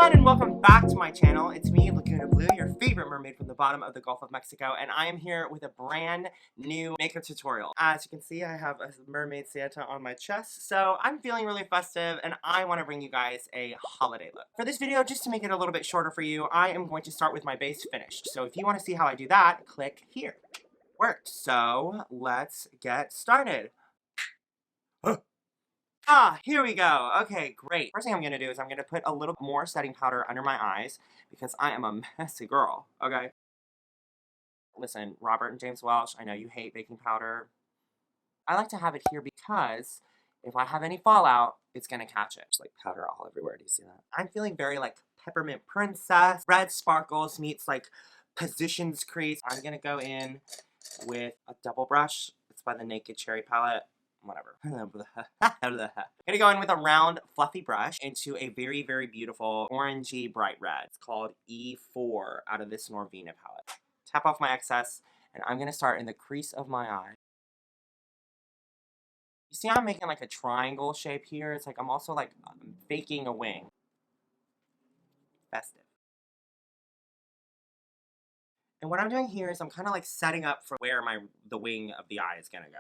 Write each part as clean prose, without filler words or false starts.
everyone, and welcome back to my channel. It's me, Lagoona Bloo, your favorite mermaid from the bottom of the Gulf of Mexico, and I am here with a brand new makeup tutorial. As you can see, I have a mermaid Santa on my chest, so I'm feeling really festive, and I want to bring you guys a holiday look. For this video, just to make it a little bit shorter for you, I am going to start with my base finished. So if you want to see how I do that, click here. Worked. So let's get started. Here we go. Okay, great. First thing I'm going to do is I'm going to put a little more setting powder under my eyes because I am a messy girl, okay? Listen, Robert and James Welsh, I know you hate baking powder. I like to have it here because if I have any fallout, it's going to catch it. Just like powder all everywhere. Do you see that? I'm feeling very like Peppermint Princess. Red Sparkles meets like Positions Crease. I'm going to go in with a double brush. It's by the Naked Cherry palette. Whatever. I'm gonna go in with a round, fluffy brush into a very, very beautiful orangey bright red. It's called E4 out of this Norvina palette. Tap off my excess, and I'm gonna start in the crease of my eye. You see I'm making like a triangle shape here? It's like I'm also like faking a wing. Festive. And what I'm doing here is I'm kind of like setting up for where the wing of the eye is gonna go.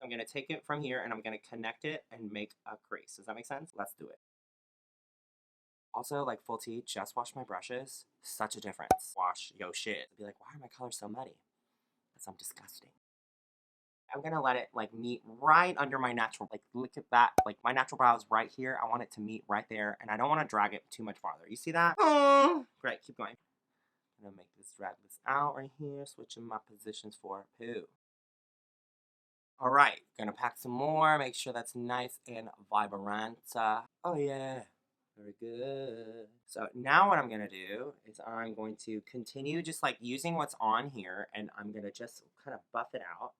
I'm going to take it from here and I'm going to connect it and make a crease. Does that make sense? Let's do it. Also, like full tea, just wash my brushes. Such a difference. Wash yo shit. Be like, why are my colors so muddy? Because I'm disgusting. I'm going to let it like meet right under my natural, like look at that. Like my natural brow is right here. I want it to meet right there and I don't want to drag it too much farther. You see that? Oh, great, keep going. I'm going to make this, drag this out right here, switching my positions for poo. Alright, gonna pack some more, make sure that's nice and vibrant. Oh yeah, very good. So now what I'm gonna do is I'm going to continue just like using what's on here and I'm gonna just kind of buff it out,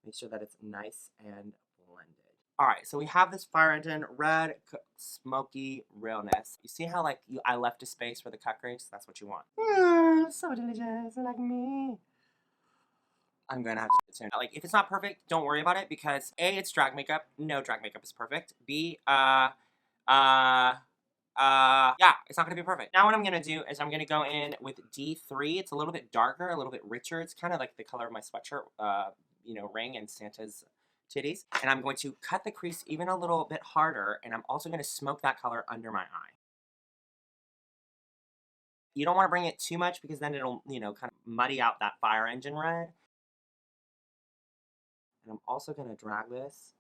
make sure that it's nice and blended. Alright, so we have this fire engine, red, smoky realness. You see how like I left a space for the cut crease? That's what you want. So delicious, like me. I'm gonna have to do it soon. Like, if it's not perfect, don't worry about it because A, it's drag makeup. No drag makeup is perfect. B, yeah, it's not gonna be perfect. Now what I'm gonna do is I'm gonna go in with D3. It's a little bit darker, a little bit richer. It's kind of like the color of my sweatshirt, you know, ring and Santa's titties. And I'm going to cut the crease even a little bit harder, and I'm also gonna smoke that color under my eye. You don't wanna bring it too much because then it'll, you know, kind of muddy out that fire engine red. And I'm also going to drag this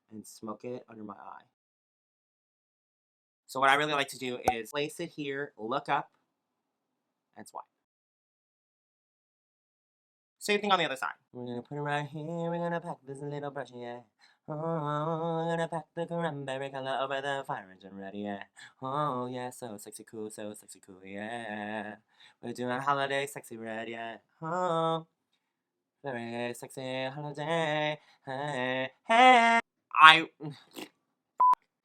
and smoke it under my eye. So what I really like to do is place it here, look up, and swipe. Same thing on the other side. We're going to put it right here. We're going to pack this little brush, yeah. Oh, we're going to pack the cranberry color over the fire engine red, yeah. Oh, yeah, so sexy cool, yeah. We're doing holiday sexy red, yeah. Oh, very sexy holiday, hey, hey.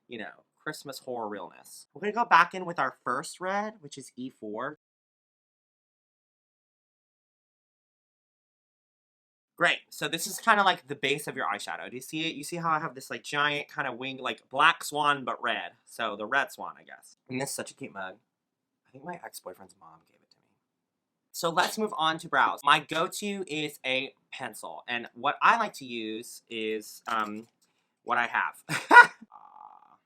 You know, Christmas horror realness. We're gonna go back in with our first red, which is E4. Great, so this is kind of like the base of your eyeshadow. Do you see it? You see how I have this like giant kind of wing, like black swan but red. So the red swan, I guess. And this is such a cute mug. I think my ex-boyfriend's mom gave it to me. So let's move on to brows. My go-to is a pencil. And what I like to use is what I have.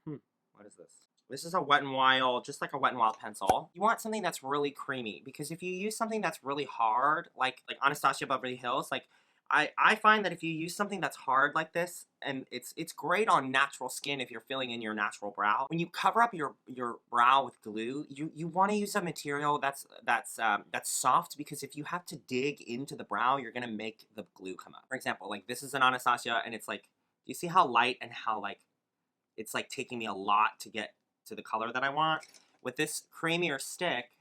What is this? This is a Wet n Wild, just like a Wet n Wild pencil. You want something that's really creamy, because if you use something that's really hard, like Anastasia Beverly Hills, like, I find that if you use something that's hard like this, and it's great on natural skin if you're filling in your natural brow. When you cover up your brow with glue, you want to use a material that's soft, because if you have to dig into the brow, you're gonna make the glue come up. For example, like this is an Anastasia, and it's like, do you see how light and how like it's like taking me a lot to get to the color that I want? With this creamier stick,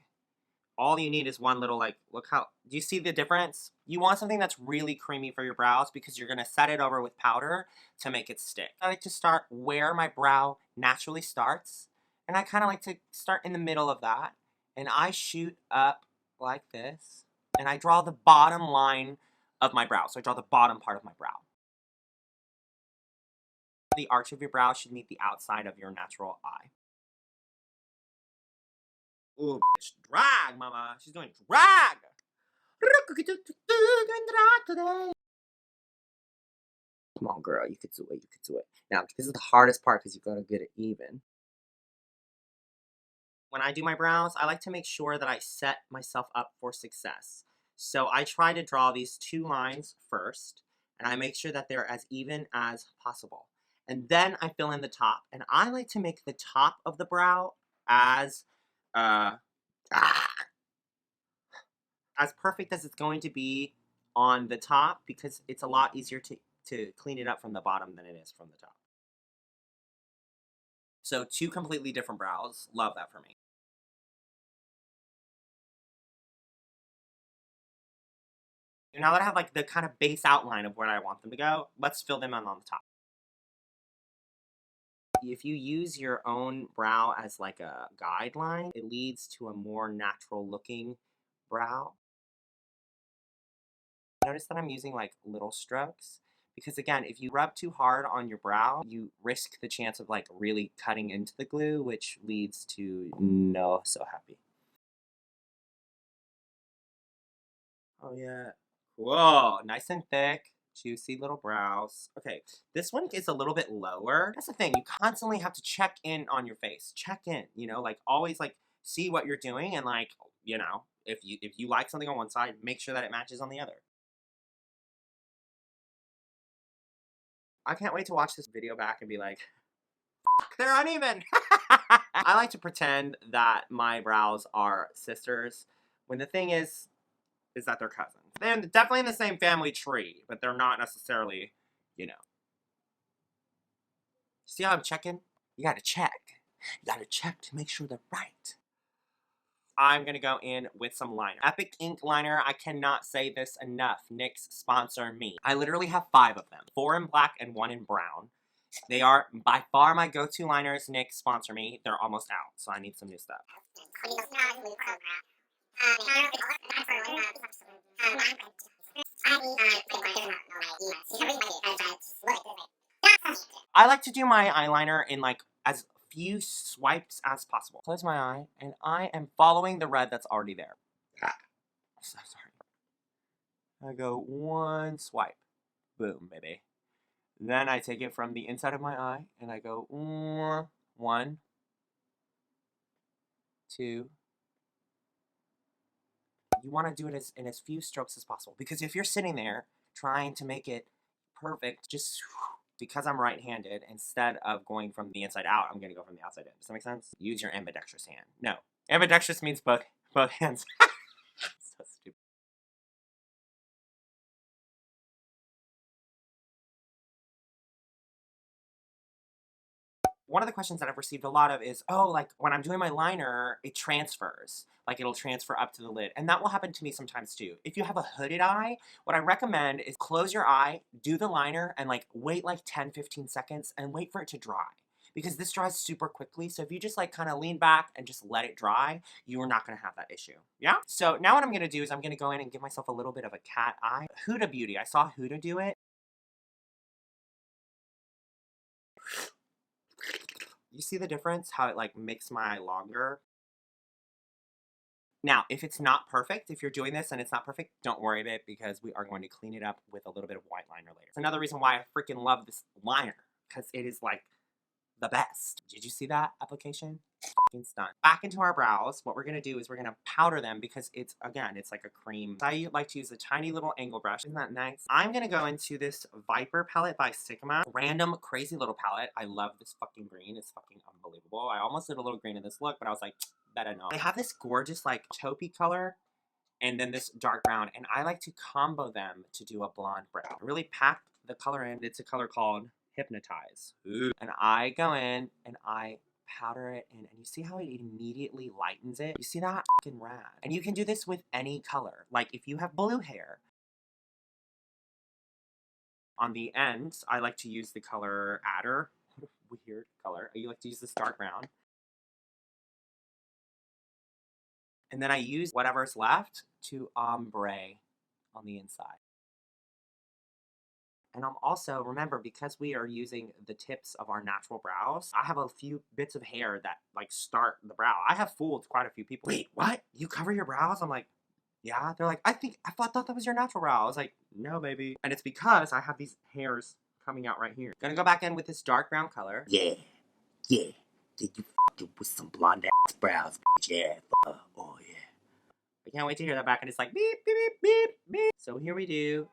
all you need is one little, like, look how, do you see the difference? You want something that's really creamy for your brows because you're gonna set it over with powder to make it stick. I like to start where my brow naturally starts, and I kind of like to start in the middle of that, and I shoot up like this, and I draw the bottom line of my brow. So I draw the bottom part of my brow. The arch of your brow should meet the outside of your natural eye. Ooh, bitch. Drag, mama. She's doing drag. Come on, girl. You could do it. You could do it. Now, this is the hardest part because you gotta get it even. When I do my brows, I like to make sure that I set myself up for success. So I try to draw these two lines first, and I make sure that they're as even as possible. And then I fill in the top. And I like to make the top of the brow as uh, as perfect as it's going to be on the top, because it's a lot easier to clean it up from the bottom than it is from the top. So two completely different brows. Love that for me. Now that I have like the kind of base outline of where I want them to go, let's fill them in on the top. If you use your own brow as like a guideline, it leads to a more natural looking brow. Notice that I'm using like little strokes, because again, if you rub too hard on your brow, you risk the chance of like really cutting into the glue, which leads to no so happy. Oh yeah. Whoa, nice and thick, juicy little brows. Okay, this one is a little bit lower. That's the thing, you constantly have to check in on your face. Check in, you know, like always like see what you're doing, and like, you know, if you like something on one side, make sure that it matches on the other. I can't wait to watch this video back and be like, they're uneven. I like to pretend that my brows are sisters, when the thing is that they're cousins. They're definitely in the same family tree, but they're not necessarily, you know. See how I'm checking? You gotta check. You gotta check to make sure they're right. I'm gonna go in with some liner. Epic Ink liner, I cannot say this enough. NYX sponsor me. I literally have 5 of them. 4 in black and 1 in brown. They are by far my go-to liners. NYX sponsor me. They're almost out, so I need some new stuff. I like to do my eyeliner in like as few swipes as possible. Close my eye, and I am following the red that's already there. So sorry. I go 1 swipe. Boom, baby. Then I take it from the inside of my eye, and I go 1, 2. You want to do it in as few strokes as possible, because if you're sitting there trying to make it perfect, just because I'm right-handed, instead of going from the inside out, I'm going to go from the outside in. Does that make sense? Use your ambidextrous hand. No. Ambidextrous means both hands. So stupid. One of the questions that I've received a lot of is, oh, like when I'm doing my liner, it transfers. Like it'll transfer up to the lid. And that will happen to me sometimes too. If you have a hooded eye, what I recommend is close your eye, do the liner, and like wait like 10-15 seconds and wait for it to dry. Because this dries super quickly, so if you just like kind of lean back and just let it dry, you are not going to have that issue. Yeah? So now what I'm going to do is I'm going to go in and give myself a little bit of a cat eye. Huda Beauty, I saw Huda do it. You see the difference? How it like makes my eye longer? Now, if it's not perfect, if you're doing this and it's not perfect, don't worry about it, because we are going to clean it up with a little bit of white liner later. It's another reason why I freaking love this liner, because it is like the best. Did you see that application? Fucking stunned. Back into our brows, what we're going to do is we're going to powder them, because it's, again, it's like a cream. I like to use a tiny little angle brush. Isn't that nice? I'm going to go into this Viper palette by Sigma. Random, crazy little palette. I love this fucking green. It's fucking unbelievable. I almost did a little green in this look, but I was like, better not. They have this gorgeous, like, taupey color, and then this dark brown, and I like to combo them to do a blonde brown. Really pack the color in. It's a color called Hypnotize. Ooh. And I go in and I powder it in, and you see how it immediately lightens it? You see that? Fucking rad. And you can do this with any color. Like if you have blue hair, on the ends, I like to use the color Adder. What a weird color. You like to use this dark brown. And then I use whatever's left to ombre on the inside. And I'm also, remember, because we are using the tips of our natural brows, I have a few bits of hair that like start the brow. I have fooled quite a few people. Wait, what? You cover your brows? I'm like, yeah. They're like, I thought that was your natural brow. I was like, no, baby. And it's because I have these hairs coming out right here. Gonna go back in with this dark brown color. Yeah, yeah. Did you fucking with some blonde ass brows, bitch? Yeah, oh yeah. I can't wait to hear that back, and it's like beep, beep, beep, beep, beep. So here we do.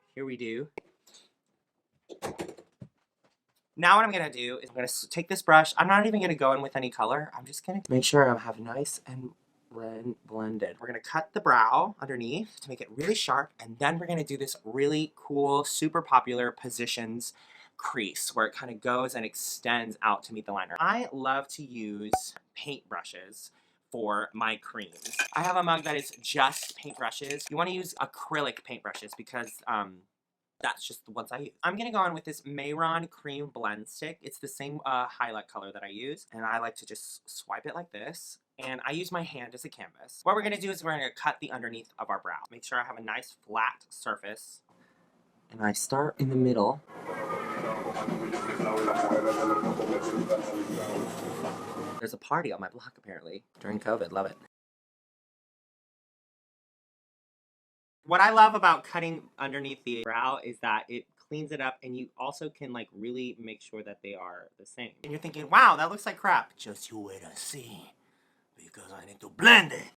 Now what I'm gonna do is I'm gonna take this brush. I'm not even gonna go in with any color. I'm just gonna make sure I have nice and blended. We're gonna cut the brow underneath to make it really sharp, and then we're gonna do this really cool, super popular positions crease where it kind of goes and extends out to meet the liner. I love to use paint brushes for my creams. I have a mug that is just paint brushes. You want to use acrylic paint brushes because that's just the ones I use. I'm gonna go in with this Mayron Cream Blend Stick. It's the same highlight color that I use, and I like to just swipe it like this, and I use my hand as a canvas. What we're gonna do is we're gonna cut the underneath of our brow. Make sure I have a nice flat surface, and I start in the middle. There's a party on my block apparently during COVID. Love it. What I love about cutting underneath the brow is that it cleans it up, and you also can like really make sure that they are the same. And you're thinking, wow, that looks like crap. Just you wait and see, because I need to blend it.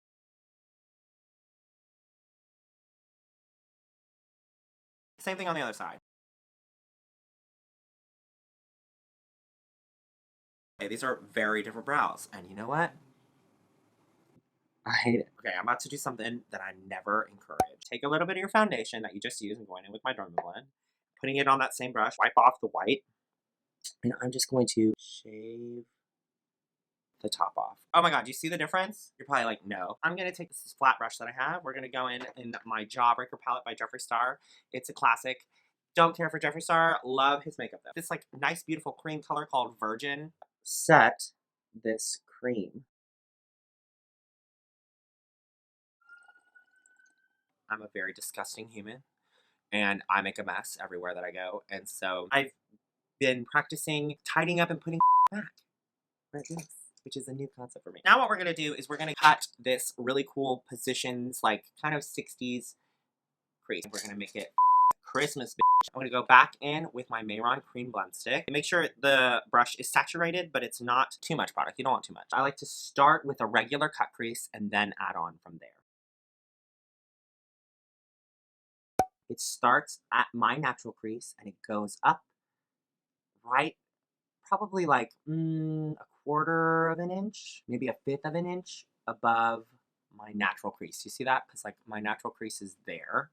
Same thing on the other side. Okay, these are very different brows, and you know what? I hate it. Okay, I'm about to do something that I never encourage. Take a little bit of your foundation that you just used and going in with my Derma Blend, putting it on that same brush, wipe off the white, and I'm just going to shave the top off. Oh my god, do you see the difference? You're probably like, no. I'm gonna take this flat brush that I have. We're gonna go in my Jawbreaker palette by Jeffree Star. It's a classic. Don't care for Jeffree Star. Love his makeup though. This like nice, beautiful cream color called Virgin. Set this cream. I'm a very disgusting human, and I make a mess everywhere that I go. And so I've been practicing tidying up and putting back where it goes, which is a new concept for me. Now what we're gonna do is we're gonna cut this really cool positions, like kind of 60s crease. We're gonna make it Christmas, bitch. I'm gonna go back in with my Mayron Cream Blend Stick. Make sure the brush is saturated, but it's not too much product. You don't want too much. I like to start with a regular cut crease and then add on from there. It starts at my natural crease and it goes up right, probably like a quarter of an inch, maybe a fifth of an inch above my natural crease. You see that? Because like my natural crease is there,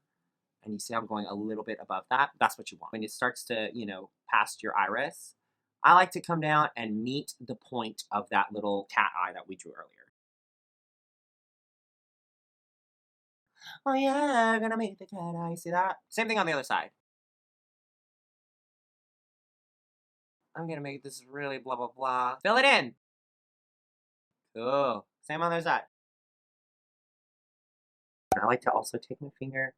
and you see I'm going a little bit above that. That's what you want. When it starts to, you know, past your iris, I like to come down and meet the point of that little cat eye that we drew earlier. Oh yeah, gonna meet the cat eye. See that? Same thing on the other side. I'm gonna make this really blah blah blah. Fill it in. Cool. Same on the other side. I like to also take my finger,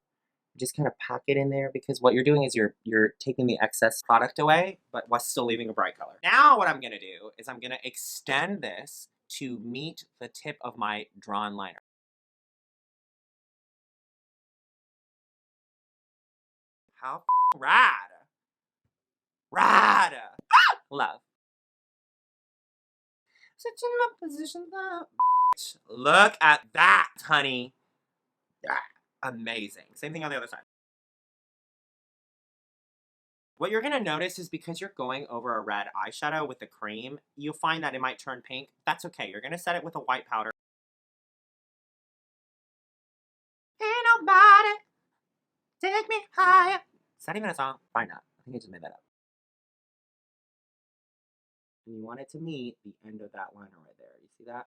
just kind of pack it in there, because what you're doing is you're taking the excess product away, but while still leaving a bright color. Now what I'm gonna do is I'm gonna extend this to meet the tip of my drawn liner. How rad! Rad! Love. Such a position that. Look at that, honey. Amazing. Same thing on the other side. What you're gonna notice is because you're going over a red eyeshadow with the cream, you'll find that it might turn pink. That's okay. You're gonna set it with a white powder. Ain't nobody take me higher. Is that even a song? Probably not. I think I just made that up. And you want it to meet the end of that liner right there. You see that?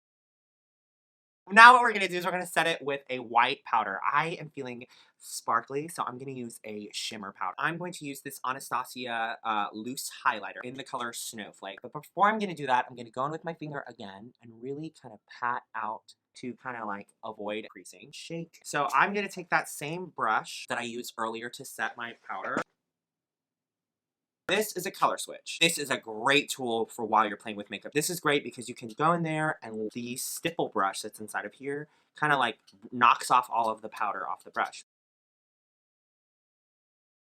Now what we're gonna do is we're gonna set it with a white powder. I am feeling sparkly, so I'm gonna use a shimmer powder. I'm going to use this Anastasia loose highlighter in the color Snowflake. But before I'm gonna do that, I'm gonna go in with my finger again and really kind of pat out to kind of like avoid creasing. Shake. So I'm gonna take that same brush that I used earlier to set my powder. This is a color switch. This is a great tool for while you're playing with makeup. This is great because you can go in there and the stipple brush that's inside of here kind of like knocks off all of the powder off the brush.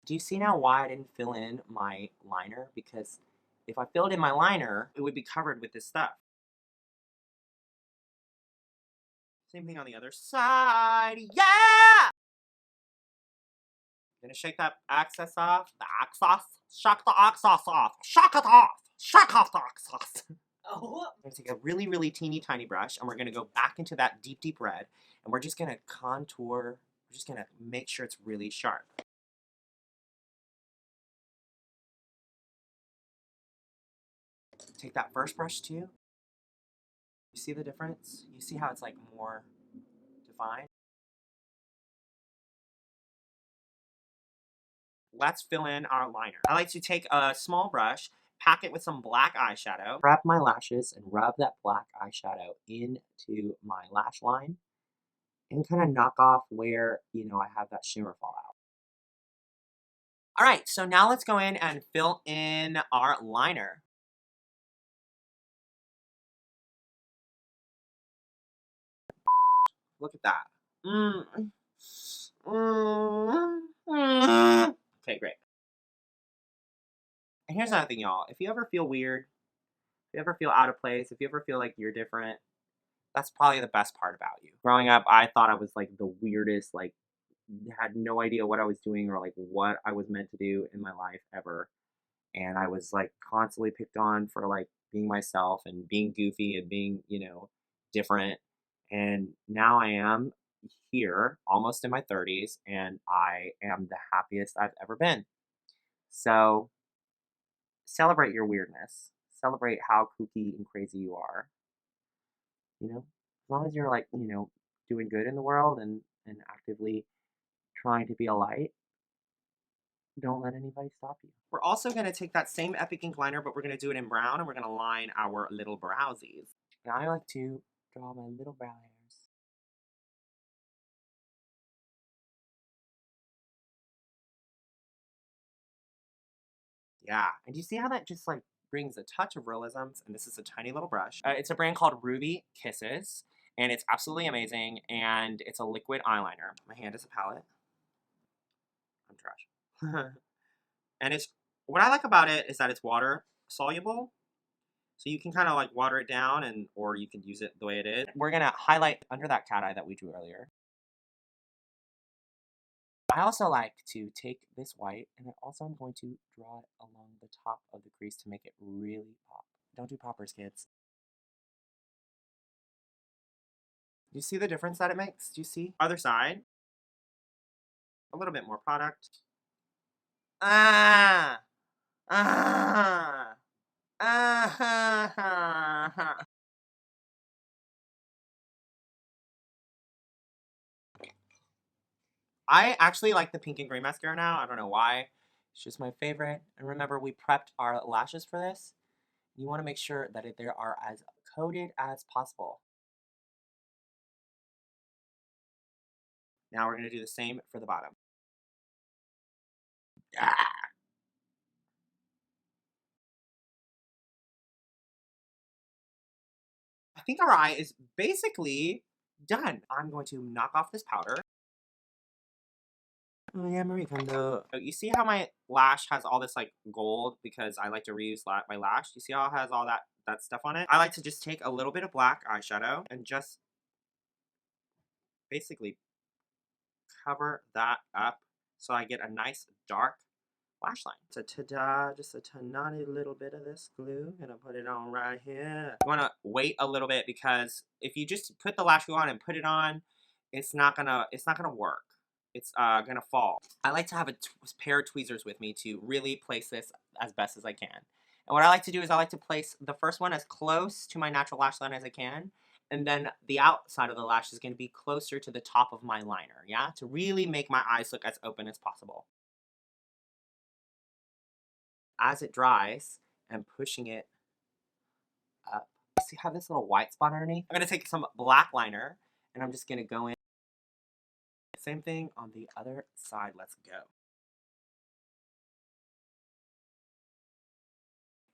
Do you see now why I didn't fill in my liner? Because if I filled in my liner, it would be covered with this stuff. Same thing on the other side. Yeah! Gonna shake that excess off. The excess. Shock the excess off. Shock it off. Shock off the excess. Oh. I'm gonna take a really, really teeny tiny brush and we're gonna go back into that deep, deep red and we're just gonna contour. We're just gonna make sure it's really sharp. Take that first brush too. You see the difference? You see how it's like more defined? Let's fill in our liner. I like to take a small brush, pack it with some black eyeshadow, wrap my lashes and rub that black eyeshadow into my lash line and kind of knock off where, I have that shimmer fall out. All right, so now let's go in and fill in our liner. Look at that. Okay, great. And here's another thing, y'all. If you ever feel weird, if you ever feel out of place, if you ever feel like you're different, that's probably the best part about you. Growing up, I thought I was like the weirdest, like had no idea what I was doing or like what I was meant to do in my life ever. And I was like constantly picked on for like being myself and being goofy and being, different. And now I am here almost in my 30s and I am the happiest I've ever been. So celebrate your weirdness. Celebrate how kooky and crazy you are. As long as you're like, doing good in the world and actively trying to be a light, don't let anybody stop you. We're also going to take that same Epic Ink liner, but we're going to do it in brown, and we're going to line our little browsies. And I like to draw my little brow hairs. Yeah, and do you see how that just like brings a touch of realisms? And this is a tiny little brush. It's a brand called Ruby Kisses, and it's absolutely amazing, and it's a liquid eyeliner. My hand is a palette. I'm trash. And it's what I like about it is that it's water soluble. So you can kind of like water it down or you can use it the way it is. We're gonna highlight under that cat eye that we drew earlier. I also like to take this white and then also I'm going to draw it along the top of the crease to make it really pop. Don't do poppers, kids. Do you see the difference that it makes? Do you see? Other side. A little bit more product. Ah! Ah! Ah! I actually like the pink and gray mascara now. I don't know why. It's just my favorite. And remember, we prepped our lashes for this. You want to make sure that they are as coated as possible. Now we're going to do the same for the bottom. Ah! I think our eye is basically done. I'm going to knock off this powder. Oh yeah, Marie Kondo. You see how my lash has all this like gold because I like to reuse my lash? You see how it has all that stuff on it? I like to just take a little bit of black eyeshadow and just basically cover that up so I get a nice dark lash line. So ta-da, just a tiny little bit of this glue. Gonna put it on right here. You wanna wait a little bit because if you just put the lash glue on and put it on, it's not gonna work. It's gonna fall. I like to have a pair of tweezers with me to really place this as best as I can. And what I like to do is I like to place the first one as close to my natural lash line as I can. And then the outside of the lash is going to be closer to the top of my liner, yeah? To really make my eyes look as open as possible. As it dries, I'm pushing it up. See how this little white spot underneath? I'm going to take some black liner, and I'm just going to go in. Same thing on the other side. Let's go.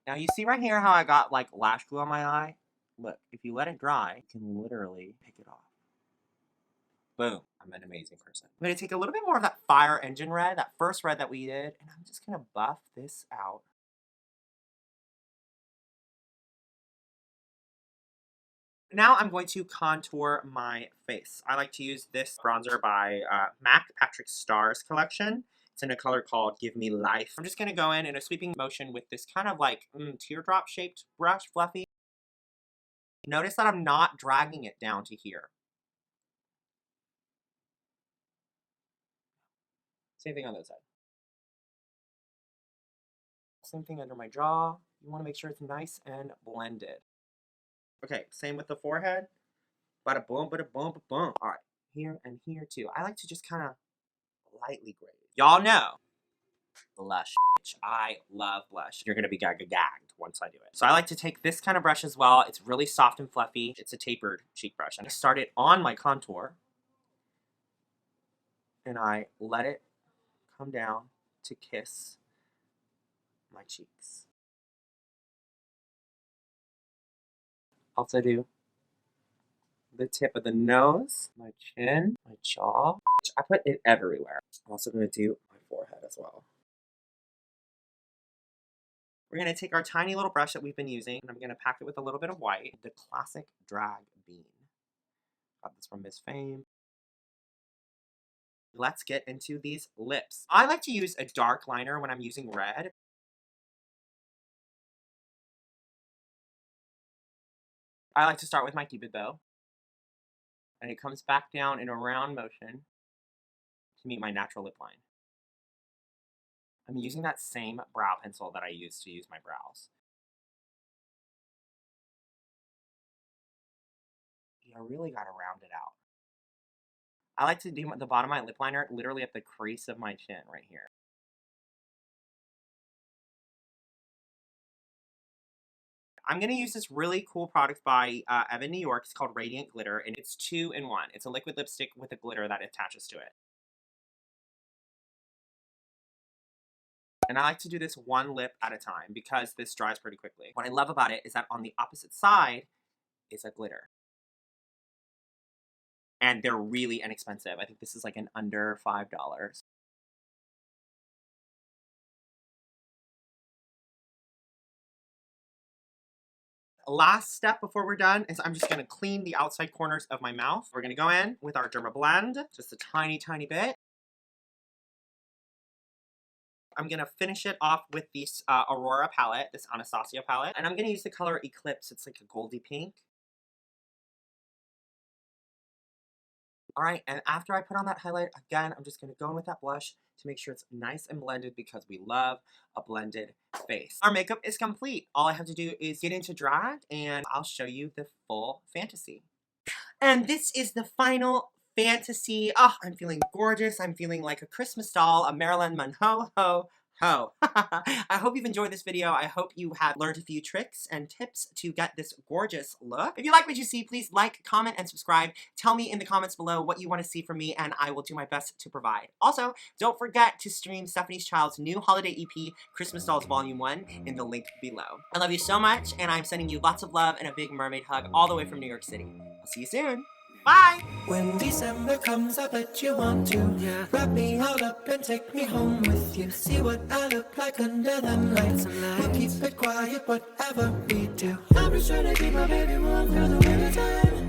Now you see right here how I got like lash glue on my eye? Look, if you let it dry, you can literally pick it off. Boom. I'm an amazing person. I'm going to take a little bit more of that fire engine red, that first red that we did, and I'm just going to buff this out. Now I'm going to contour my face. I like to use this bronzer by MAC Patrick Starr's collection. It's in a color called Give Me Life. I'm just going to go in a sweeping motion with this kind of like teardrop shaped brush, fluffy. Notice that I'm not dragging it down to here. Same thing on this side. Same thing under my jaw. You want to make sure it's nice and blended. Okay, same with the forehead. Bada boom, bada boom, bada boom. All right, here and here too. I like to just kind of lightly grade. Y'all know blush. I love blush. You're gonna be gagged once I do it. So I like to take this kind of brush as well. It's really soft and fluffy. It's a tapered cheek brush. And I start it on my contour. And I let it come down to kiss my cheeks. Also do the tip of the nose, my chin, my jaw. I put it everywhere. I'm also going to do my forehead as well. We're going to take our tiny little brush that we've been using, and I'm going to pack it with a little bit of white, the classic drag bean. Got this from Miss Fame. Let's get into these lips. I like to use a dark liner when I'm using red. I like to start with my Cupid bow. And it comes back down in a round motion to meet my natural lip line. I'm using that same brow pencil that I used to use my brows. You really gotta round it out. I like to do the bottom of my lip liner literally at the crease of my chin right here. I'm going to use this really cool product by Evan New York. It's called Radiant Glitter, and it's 2-in-1. It's a liquid lipstick with a glitter that attaches to it. And I like to do this one lip at a time because this dries pretty quickly. What I love about it is that on the opposite side is a glitter. And they're really inexpensive. I think this is like an under $5. Last step before we're done is I'm just going to clean the outside corners of my mouth. We're going to go in with our Derma Blend, just a tiny, tiny bit. I'm going to finish it off with this Aurora palette, this Anastasia palette. And I'm going to use the color Eclipse. It's like a goldy pink. All right, and after I put on that highlight, again, I'm just going to go in with that blush to make sure it's nice and blended because we love a blended face. Our makeup is complete. All I have to do is get into drag and I'll show you the full fantasy. And this is the final fantasy. Oh, I'm feeling gorgeous. I'm feeling like a Christmas doll, a Marilyn Monroe ho. I hope you've enjoyed this video. I hope you have learned a few tricks and tips to get this gorgeous look. If you like what you see, please like, comment, and subscribe. Tell me in the comments below what you want to see from me, and I will do my best to provide. Also, don't forget to stream Stephanie Child's new holiday EP, Christmas Dolls Volume 1, in the link below. I love you so much, and I'm sending you lots of love and a big mermaid hug all the way from New York City. I'll see you soon. Bye! When December comes, I bet you want to wrap me all up and take me home with you. See what I look like under them lights. We'll keep it quiet, whatever we do. I'm just trying to keep my baby warm through the winter time.